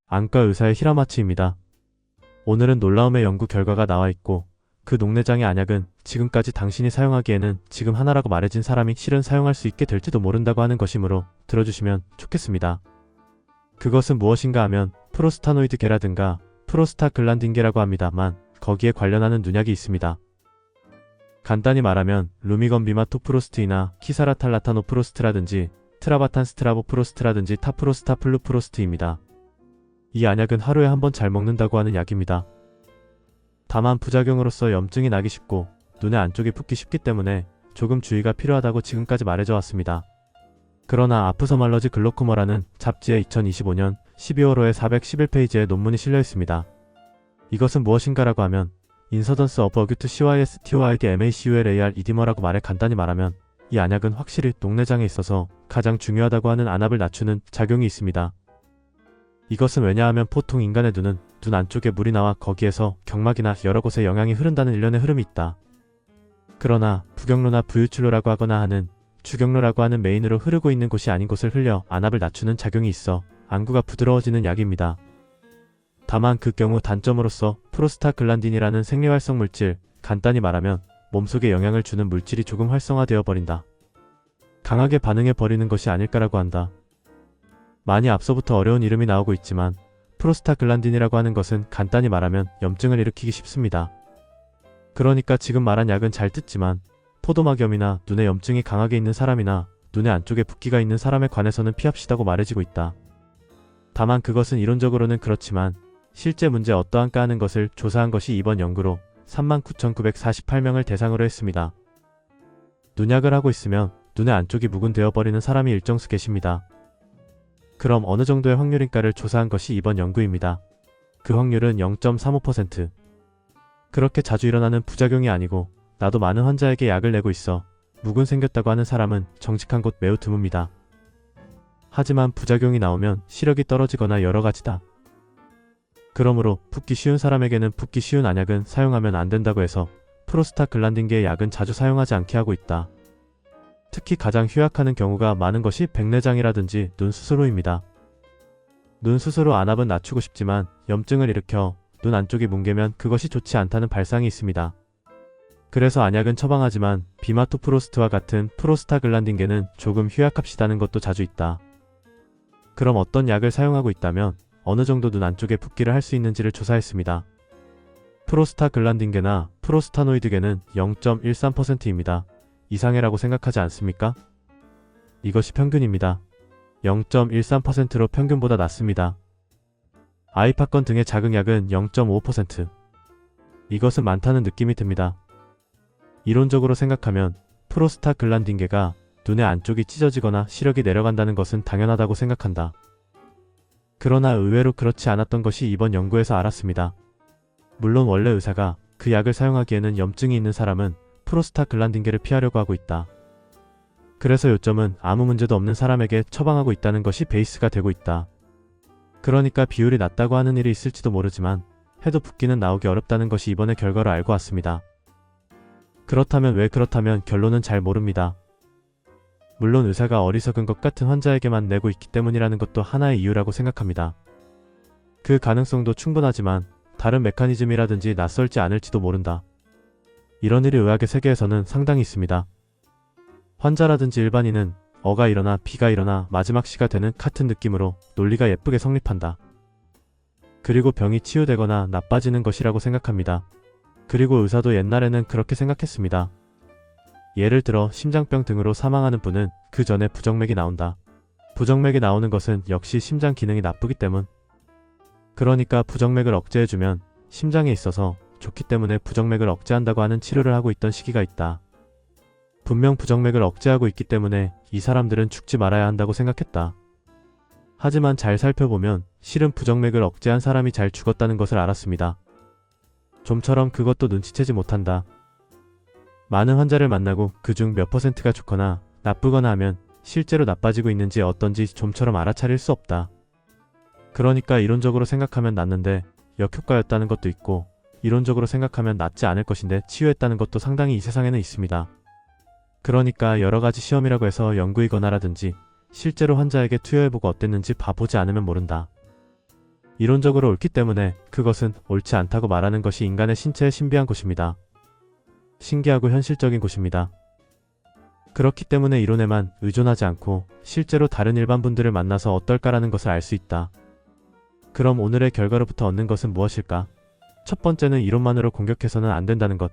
안과 의사의 히라마츠입니다. 오늘은 놀라움의 연구 결과가 나와 있고 그 녹내장의 안약은 지금까지 당신이 사용하기에는 지금 하나라고 말해진 사람이 실은 사용할 수 있게 될지도 모른다고 하는 것이므로 들어주시면 좋겠습니다. 그것은 무엇인가 하면 프로스타노이드계라든가 프로스타글란딘계라고 합니다만 거기에 관련하는 눈약이 있습니다. 간단히 말하면 루미건비마토프로스트이나 키사라탈라타노프로스트라든지 트라바탄스트라보프로스트라든지 타프로스타플루프로스트입니다. 이 안약은 하루에 한 번 잘 먹는다고 하는 약입니다. 다만 부작용으로서 염증이 나기 쉽고 눈의 안쪽이 붓기 쉽기 때문에 조금 주의가 필요하다고 지금까지 말해져 왔습니다. 그러나 아프서말러지 글로코머라는 잡지에 2025년 12월호에 411페이지의 논문이 실려 있습니다. 이것은 무엇인가라고 하면 인서던스 오브 어규트 CYSTOID MACULAR 이디머라고 말해 간단히 말하면 이 안약은 확실히 녹내장에 있어서 가장 중요하다고 하는 안압을 낮추는 작용이 있습니다. 이것은 왜냐하면 보통 인간의 눈은 눈 안쪽에 물이 나와 거기에서 경막이나 여러 곳에 영양이 흐른다는 일련의 흐름이 있다. 그러나 부경로나 부유출로라고 하거나 하는 주경로라고 하는 메인으로 흐르고 있는 곳이 아닌 곳을 흘려 안압을 낮추는 작용이 있어 안구가 부드러워지는 약입니다. 다만 그 경우 단점으로서 프로스타글란딘이라는 생리활성 물질, 간단히 말하면 몸속에 영향을 주는 물질이 조금 활성화되어 버린다. 강하게 반응해 버리는 것이 아닐까라고 한다. 많이 앞서부터 어려운 이름이 나오고 있지만 프로스타글란딘이라고 하는 것은 간단히 말하면 염증을 일으키기 쉽습니다. 그러니까 지금 말한 약은 잘 듣지만 포도막염이나 눈에 염증이 강하게 있는 사람이나 눈의 안쪽에 붓기가 있는 사람에 관해서는 피합시다고 말해지고 있다. 다만 그것은 이론적으로는 그렇지만 실제 문제 어떠한가 하는 것을 조사한 것이 이번 연구로 39,948명을 대상으로 했습니다. 눈약을 하고 있으면 눈의 안쪽이 묵은되어 버리는 사람이 일정수 계십니다. 그럼 어느 정도의 확률인가를 조사한 것이 이번 연구입니다. 그 확률은 0.35%. 그렇게 자주 일어나는 부작용이 아니고 나도 많은 환자에게 약을 내고 있어 묵은 생겼다고 하는 사람은 정직한 곳 매우 드뭅니다. 하지만 부작용이 나오면 시력이 떨어지거나 여러 가지다. 그러므로 붓기 쉬운 사람에게는 붓기 쉬운 안약은 사용하면 안 된다고 해서 프로스타글란딘계의 약은 자주 사용하지 않게 하고 있다. 특히 가장 휴약하는 경우가 많은 것이 백내장이라든지 눈 수술후입니다. 눈 수술 후 안압은 낮추고 싶지만 염증을 일으켜 눈 안쪽이 뭉개면 그것이 좋지 않다는 발상이 있습니다. 그래서 안약은 처방하지만 비마토프로스트와 같은 프로스타글란딘계는 조금 휴약합시다는 것도 자주 있다. 그럼 어떤 약을 사용하고 있다면 어느 정도 눈 안쪽에 붓기를 할 수 있는지를 조사했습니다. 프로스타글란딘계나 프로스타노이드계는 0.13%입니다. 이상해라고 생각하지 않습니까? 이것이 평균입니다. 0.13%로 평균보다 낮습니다. 아이파건 등의 자극약은 0.5%. 이것은 많다는 느낌이 듭니다. 이론적으로 생각하면 프로스타글란딘계가 눈의 안쪽이 찢어지거나 시력이 내려간다는 것은 당연하다고 생각한다. 그러나 의외로 그렇지 않았던 것이 이번 연구에서 알았습니다. 물론 원래 의사가 그 약을 사용하기에는 염증이 있는 사람은 프로스타글란딘계를 피하려고 하고 있다. 그래서 요점은 아무 문제도 없는 사람에게 처방하고 있다는 것이 베이스가 되고 있다. 그러니까 비율이 낮다고 하는 일이 있을지도 모르지만 해도 붓기는 나오기 어렵다는 것이 이번의 결과로 알고 왔습니다. 그렇다면 왜 그렇다면 결론은 잘 모릅니다. 물론 의사가 어리석은 것 같은 환자에게만 내고 있기 때문이라는 것도 하나의 이유라고 생각합니다. 그 가능성도 충분하지만 다른 메커니즘이라든지 낯설지 않을지도 모른다. 이런 일이 의학의 세계에서는 상당히 있습니다. 환자라든지 일반인은 어가 일어나 비가 일어나 마지막 시가 되는 같은 느낌으로 논리가 예쁘게 성립한다. 그리고 병이 치유되거나 나빠지는 것이라고 생각합니다. 그리고 의사도 옛날에는 그렇게 생각했습니다. 예를 들어 심장병 등으로 사망하는 분은 그 전에 부정맥이 나온다. 부정맥이 나오는 것은 역시 심장 기능이 나쁘기 때문. 그러니까 부정맥을 억제해주면 심장에 있어서 좋기 때문에 부정맥을 억제한다고 하는 치료를 하고 있던 시기가 있다. 분명 부정맥을 억제하고 있기 때문에 이 사람들은 죽지 말아야 한다고 생각했다. 하지만 잘 살펴보면 실은 부정맥을 억제한 사람이 잘 죽었다는 것을 알았습니다. 좀처럼 그것도 눈치채지 못한다. 많은 환자를 만나고 그중 몇 퍼센트가 좋거나 나쁘거나 하면 실제로 나빠지고 있는지 어떤지 좀처럼 알아차릴 수 없다. 그러니까 이론적으로 생각하면 낫는데 역효과였다는 것도 있고 이론적으로 생각하면 낫지 않을 것인데 치유했다는 것도 상당히 이 세상에는 있습니다. 그러니까 여러가지 시험이라고 해서 연구이거나라든지 실제로 환자에게 투여해보고 어땠는지 봐보지 않으면 모른다. 이론적으로 옳기 때문에 그것은 옳지 않다고 말하는 것이 인간의 신체의 신비한 곳입니다. 신기하고 현실적인 곳입니다. 그렇기 때문에 이론에만 의존하지 않고 실제로 다른 일반 분들을 만나서 어떨까라는 것을 알 수 있다. 그럼 오늘의 결과로부터 얻는 것은 무엇일까? 첫 번째는 이론만으로 공격해서는 안 된다는 것.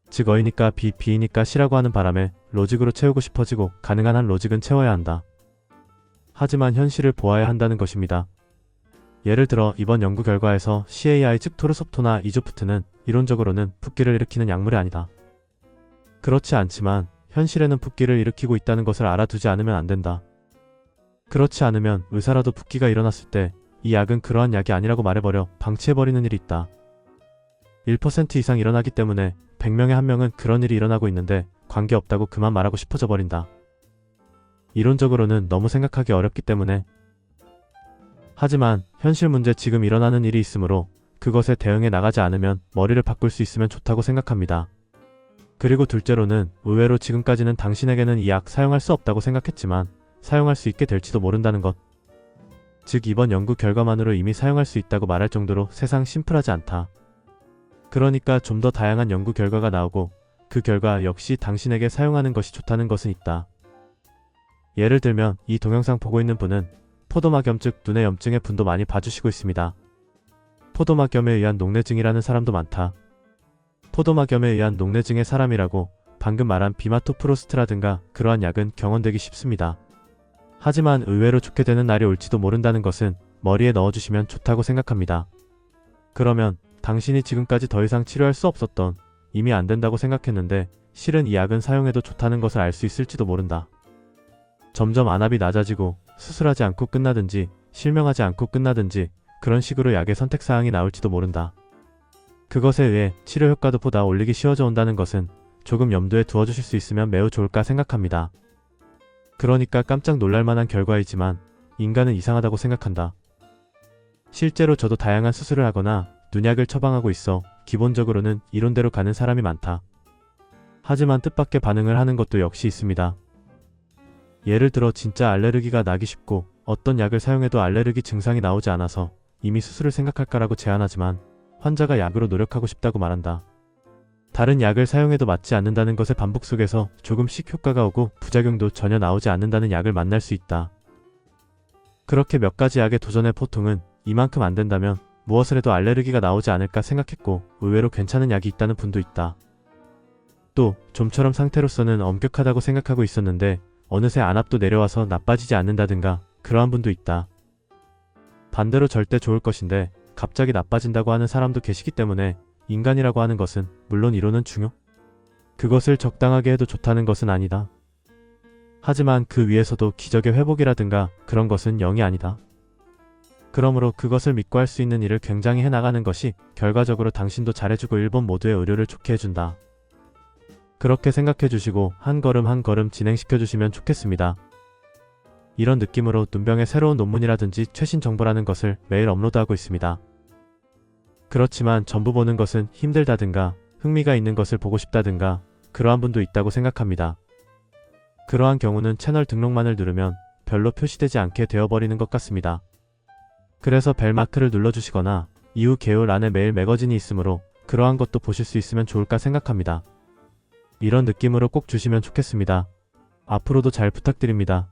즉 A니까 B, B니까 C라고 하는 바람에 로직으로 채우고 싶어지고 가능한 한 로직은 채워야 한다. 하지만 현실을 보아야 한다는 것입니다. 예를 들어 이번 연구 결과에서 CAI 즉 토르섭토나 이조프트는 이론적으로는 붓기를 일으키는 약물이 아니다. 그렇지 않지만 현실에는 붓기를 일으키고 있다는 것을 알아두지 않으면 안 된다. 그렇지 않으면 의사라도 붓기가 일어났을 때 이 약은 그러한 약이 아니라고 말해버려 방치해버리는 일이 있다. 1% 이상 일어나기 때문에 100명에 1명은 그런 일이 일어나고 있는데 관계없다고 그만 말하고 싶어져 버린다. 이론적으로는 너무 생각하기 어렵기 때문에. 하지만 현실 문제 지금 일어나는 일이 있으므로 그것에 대응해 나가지 않으면 머리를 바꿀 수 있으면 좋다고 생각합니다. 그리고 둘째로는 의외로 지금까지는 당신에게는 이 약 사용할 수 없다고 생각했지만 사용할 수 있게 될지도 모른다는 것. 즉 이번 연구 결과만으로 이미 사용할 수 있다고 말할 정도로 세상 심플하지 않다. 그러니까 좀 더 다양한 연구 결과가 나오고 그 결과 역시 당신에게 사용하는 것이 좋다는 것은 있다. 예를 들면 이 동영상 보고 있는 분은 포도막염 즉 눈의 염증의 분도 많이 봐주시고 있습니다. 포도막염에 의한 녹내증이라는 사람도 많다. 포도막염에 의한 녹내증의 사람이라고 방금 말한 비마토프로스트라든가 그러한 약은 경험되기 쉽습니다. 하지만 의외로 좋게 되는 날이 올지도 모른다는 것은 머리에 넣어주시면 좋다고 생각합니다. 그러면 당신이 지금까지 더 이상 치료할 수 없었던 이미 안 된다고 생각했는데 실은 이 약은 사용해도 좋다는 것을 알 수 있을지도 모른다. 점점 안압이 낮아지고 수술하지 않고 끝나든지 실명하지 않고 끝나든지 그런 식으로 약의 선택사항이 나올지도 모른다. 그것에 의해 치료 효과도 보다 올리기 쉬워져 온다는 것은 조금 염두에 두어주실 수 있으면 매우 좋을까 생각합니다. 그러니까 깜짝 놀랄만한 결과이지만 인간은 이상하다고 생각한다. 실제로 저도 다양한 수술을 하거나 눈약을 처방하고 있어 기본적으로는 이론대로 가는 사람이 많다. 하지만 뜻밖의 반응을 하는 것도 역시 있습니다. 예를 들어 진짜 알레르기가 나기 쉽고 어떤 약을 사용해도 알레르기 증상이 나오지 않아서 이미 수술을 생각할까라고 제안하지만 환자가 약으로 노력하고 싶다고 말한다. 다른 약을 사용해도 맞지 않는다는 것의 반복 속에서 조금씩 효과가 오고 부작용도 전혀 나오지 않는다는 약을 만날 수 있다. 그렇게 몇 가지 약에 도전해 보통은 이만큼 안 된다면 무엇을 해도 알레르기가 나오지 않을까 생각했고 의외로 괜찮은 약이 있다는 분도 있다. 또 좀처럼 상태로서는 엄격하다고 생각하고 있었는데 어느새 안압도 내려와서 나빠지지 않는다든가 그러한 분도 있다. 반대로 절대 좋을 것인데 갑자기 나빠진다고 하는 사람도 계시기 때문에 인간이라고 하는 것은 물론 이론은 중요. 그것을 적당하게 해도 좋다는 것은 아니다. 하지만 그 위에서도 기적의 회복이라든가 그런 것은 0이 아니다. 그러므로 그것을 믿고 할 수 있는 일을 굉장히 해나가는 것이 결과적으로 당신도 잘해주고 일본 모두의 의료를 좋게 해준다. 그렇게 생각해 주시고 한 걸음 한 걸음 진행시켜 주시면 좋겠습니다. 이런 느낌으로 눈병의 새로운 논문이라든지 최신 정보라는 것을 매일 업로드하고 있습니다. 그렇지만 전부 보는 것은 힘들다든가 흥미가 있는 것을 보고 싶다든가 그러한 분도 있다고 생각합니다. 그러한 경우는 채널 등록만을 누르면 별로 표시되지 않게 되어버리는 것 같습니다. 그래서 벨마크를 눌러주시거나 이후 개요일 안에 매일 매거진이 있으므로 그러한 것도 보실 수 있으면 좋을까 생각합니다. 이런 느낌으로 꼭 주시면 좋겠습니다. 앞으로도 잘 부탁드립니다.